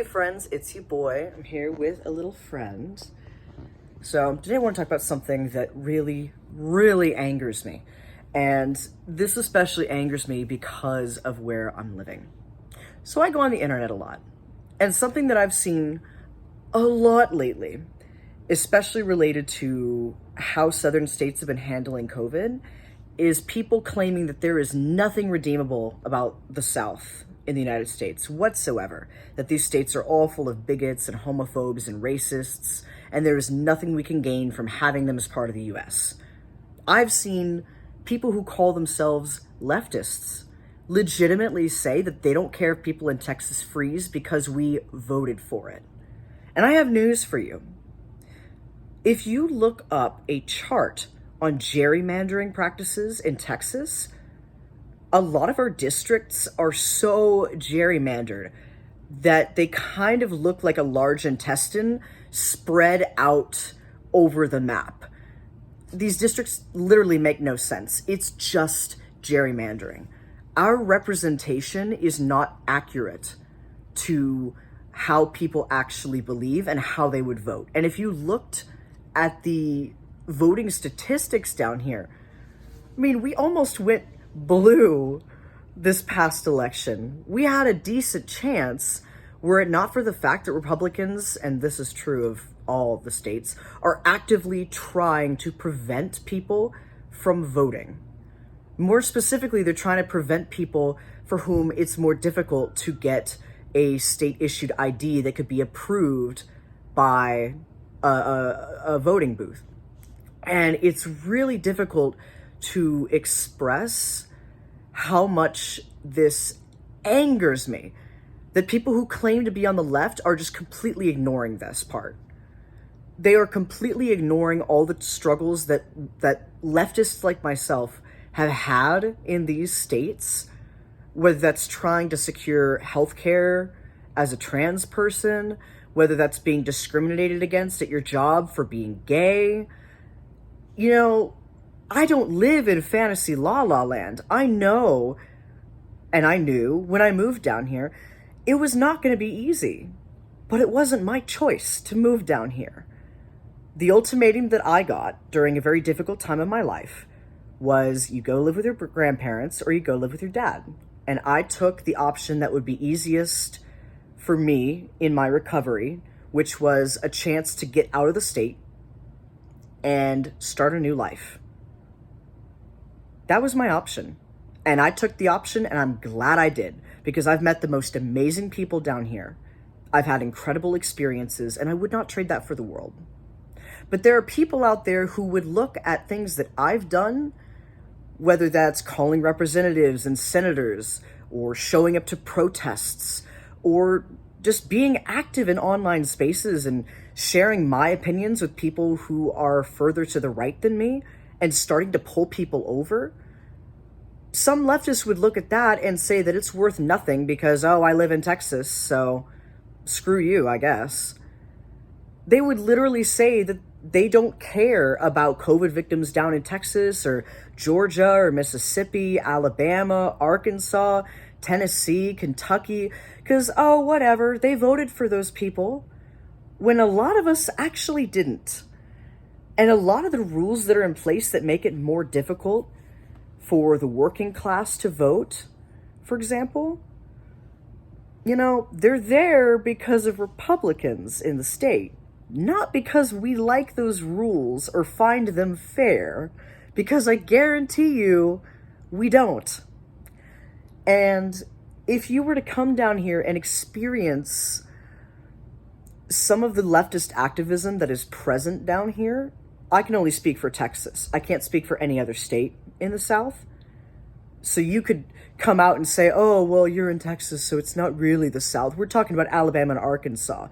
Hey friends, it's your boy. I'm here with a little friend. So today I want to talk about something that really angers me. And this especially angers me because of where I'm living. So I go on the internet a lot. And something that I've seen a lot lately, especially related to how southern states have been handling COVID, is people claiming that there is nothing redeemable about the South in the United States whatsoever, that these states are all full of bigots and homophobes and racists, and there is nothing we can gain from having them as part of the US. I've seen people who call themselves leftists legitimately say that they don't care if people in Texas freeze because we voted for it. And I have news for you. If you look up a chart on gerrymandering practices in Texas, a lot of our districts are so gerrymandered that they kind of look like a large intestine spread out over the map. These districts literally make no sense. It's just gerrymandering. Our representation is not accurate to how people actually believe and how they would vote. And if you looked at the voting statistics down here, I mean, we almost went blue this past election. We had a decent chance were it not for the fact that Republicans, and this is true of all the states, are actively trying to prevent people from voting. More specifically, they're trying to prevent people for whom it's more difficult to get a state-issued ID that could be approved by a voting booth. And it's really difficult to express how much this angers me, that people who claim to be on the left are just completely ignoring this part. They are completely ignoring all the struggles that leftists like myself have had in these states, whether that's trying to secure healthcare as a trans person, whether that's being discriminated against at your job for being gay. You know, I don't live in fantasy la land. I know, and I knew when I moved down here, it was not going to be easy, but it wasn't my choice to move down here. The ultimatum that I got during a very difficult time in my life was you go live with your grandparents or you go live with your dad. And I took the option that would be easiest for me in my recovery, which was a chance to get out of the state and start a new life. That was my option. And I took the option, and I'm glad I did, because I've met the most amazing people down here. I've had incredible experiences, and I would not trade that for the world. But there are people out there who would look at things that I've done, whether that's calling representatives and senators, or showing up to protests, or just being active in online spaces and sharing my opinions with people who are further to the right than me and starting to pull people over. Some leftists would look at that and say that it's worth nothing because, oh, I live in Texas, so screw you, I guess. They would literally say that they don't care about COVID victims down in Texas or Georgia or Mississippi, Alabama, Arkansas, Tennessee, Kentucky, because, oh, whatever, they voted for those people when a lot of us actually didn't. And a lot of the rules that are in place that make it more difficult for the working class to vote, for example, you know, they're there because of Republicans in the state, not because we like those rules or find them fair, because I guarantee you we don't. And if you were to come down here and experience some of the leftist activism that is present down here, I can only speak for Texas. I can't speak for any other state in the South. So you could come out and say, oh, well, you're in Texas, so it's not really the South. We're talking about Alabama and Arkansas.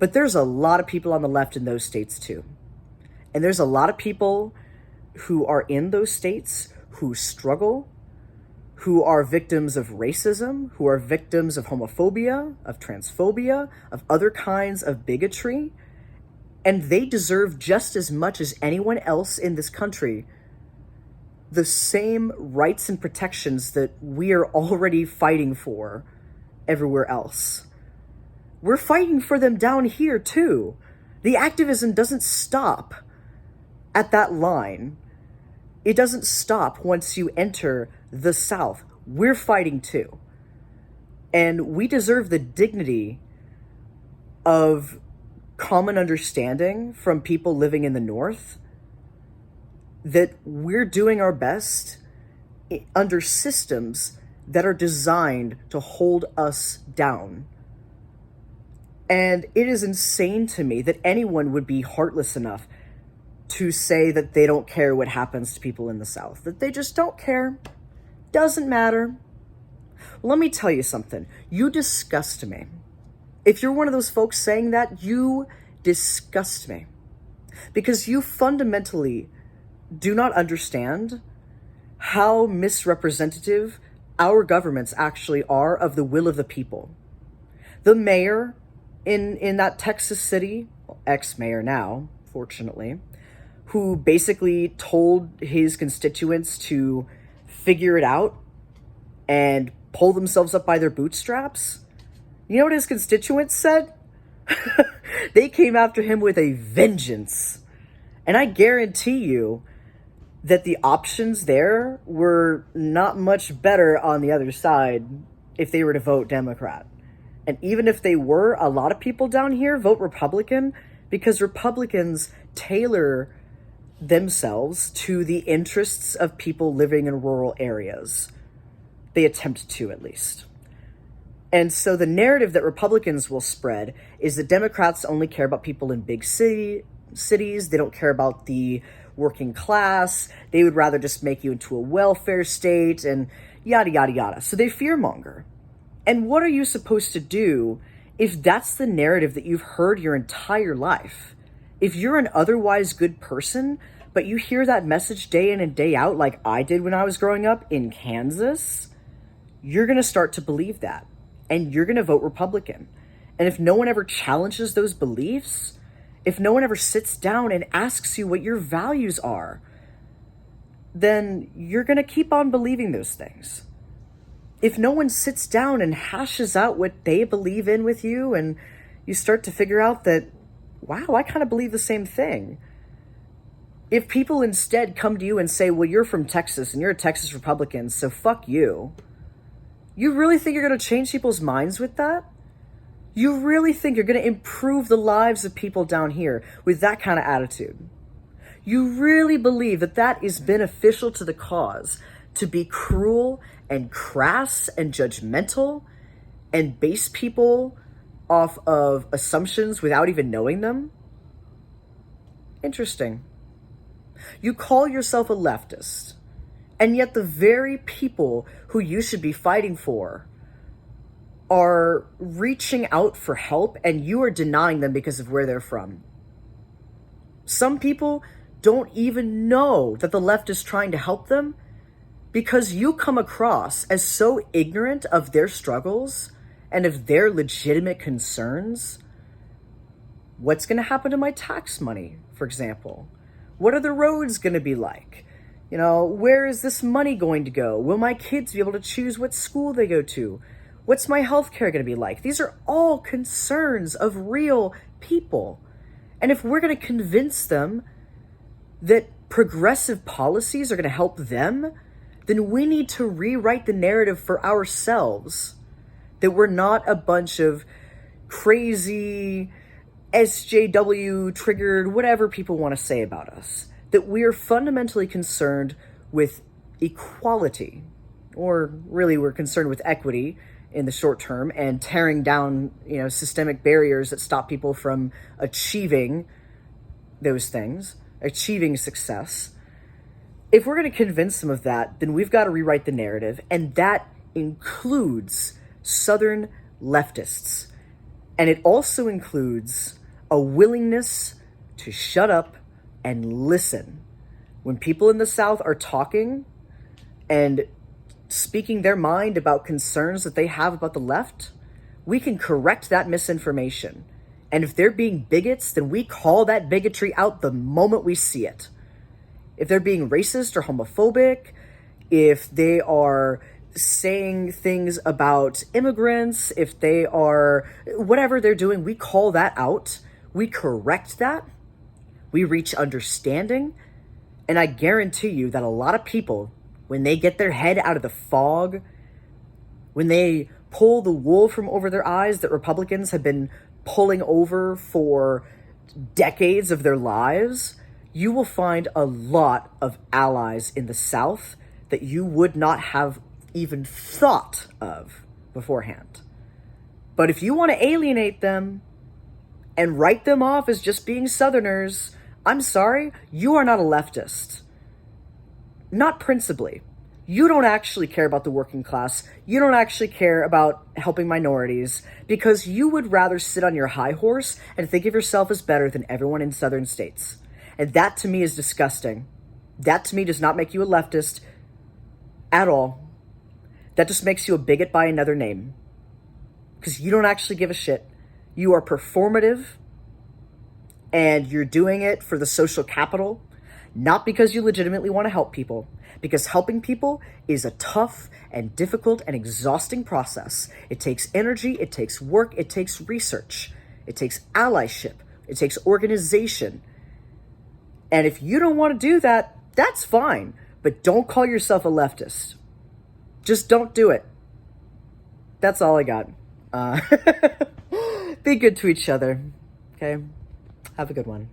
But there's a lot of people on the left in those states too. And there's a lot of people who are in those states who struggle, who are victims of racism, who are victims of homophobia, of transphobia, of other kinds of bigotry. And they deserve just as much as anyone else in this country the same rights and protections that we are already fighting for everywhere else. we're fighting for them down here too. The activism doesn't stop at that line. It doesn't stop once you enter the South. We're fighting too. And we deserve the dignity of common understanding from people living in the North that we're doing our best under systems that are designed to hold us down. And it is insane to me that anyone would be heartless enough to say that they don't care what happens to people in the South, that they just don't care. Doesn't matter. Well, let me tell you something. You disgust me. If you're one of those folks saying that, you disgust me. Because you fundamentally do not understand how misrepresentative our governments actually are of the will of the people. The mayor in that Texas city, ex-mayor now, fortunately, who basically told his constituents to figure it out and pull themselves up by their bootstraps. You know what his constituents said? They came after him with a vengeance. And I guarantee you that the options there were not much better on the other side if they were to vote Democrat. And even if they were, a lot of people down here vote Republican because Republicans tailor themselves to the interests of people living in rural areas. They attempt to, at least. And so the narrative that Republicans will spread is that Democrats only care about people in big cities. They don't care about the working class. They would rather just make you into a welfare state and yada, yada, yada. So they fearmonger. And what are you supposed to do if that's the narrative that you've heard your entire life? If you're an otherwise good person, but you hear that message day in and day out like I did when I was growing up in Kansas, you're going to start to believe that. And you're going to vote Republican. And if no one ever challenges those beliefs, if no one ever sits down and asks you what your values are, then you're going to keep on believing those things. If no one sits down and hashes out what they believe in with you, and you start to figure out that, wow, I kind of believe the same thing. If people instead come to you and say, well, you're from Texas and you're a Texas Republican, so fuck you. You really think you're going to change people's minds with that? You really think you're going to improve the lives of people down here with that kind of attitude? You really believe that that is beneficial to the cause, to be cruel and crass and judgmental and base people off of assumptions without even knowing them? Interesting. You call yourself a leftist, and yet the very people who you should be fighting for are reaching out for help, and you are denying them because of where they're from. Some people don't even know that the left is trying to help them because you come across as so ignorant of their struggles and of their legitimate concerns. What's going to happen to my tax money, for example? What are the roads going to be like? You know, where is this money going to go? Will my kids be able to choose what school they go to? What's my healthcare going to be like? These are all concerns of real people. And if we're going to convince them that progressive policies are going to help them, then we need to rewrite the narrative for ourselves. That we're not a bunch of crazy SJW triggered, whatever people want to say about us. That we are fundamentally concerned with equality, or really we're concerned with equity in the short term and tearing down, systemic barriers that stop people from achieving those things, achieving success. If we're going to convince them of that, then we've got to rewrite the narrative, and that includes Southern leftists. And it also includes a willingness to shut up and listen. When people in the South are talking and speaking their mind about concerns that they have about the left, we can correct that misinformation. And if they're being bigots, then we call that bigotry out the moment we see it. If they're being racist or homophobic, if they are saying things about immigrants, if they are, whatever they're doing, we call that out. We correct that. We reach understanding. And I guarantee you that a lot of people, when they get their head out of the fog, when they pull the wool from over their eyes that Republicans have been pulling over for decades of their lives, you will find a lot of allies in the South that you would not have even thought of beforehand. But if you want to alienate them and write them off as just being Southerners, I'm sorry, you are not a leftist. Not principally. You don't actually care about the working class. You don't actually care about helping minorities because you would rather sit on your high horse and think of yourself as better than everyone in southern states. And that to me is disgusting. That to me does not make you a leftist at all. That just makes you a bigot by another name. Because you don't actually give a shit. You are performative, and you're doing it for the social capital, not because you legitimately want to help people. Because helping people is a tough and difficult and exhausting process. It takes energy, it takes work, it takes research, it takes allyship, it takes organization. And if you don't want to do that, that's fine. But don't call yourself a leftist. Just don't do it. That's all I got. Be good to each other. Okay? Have a good one.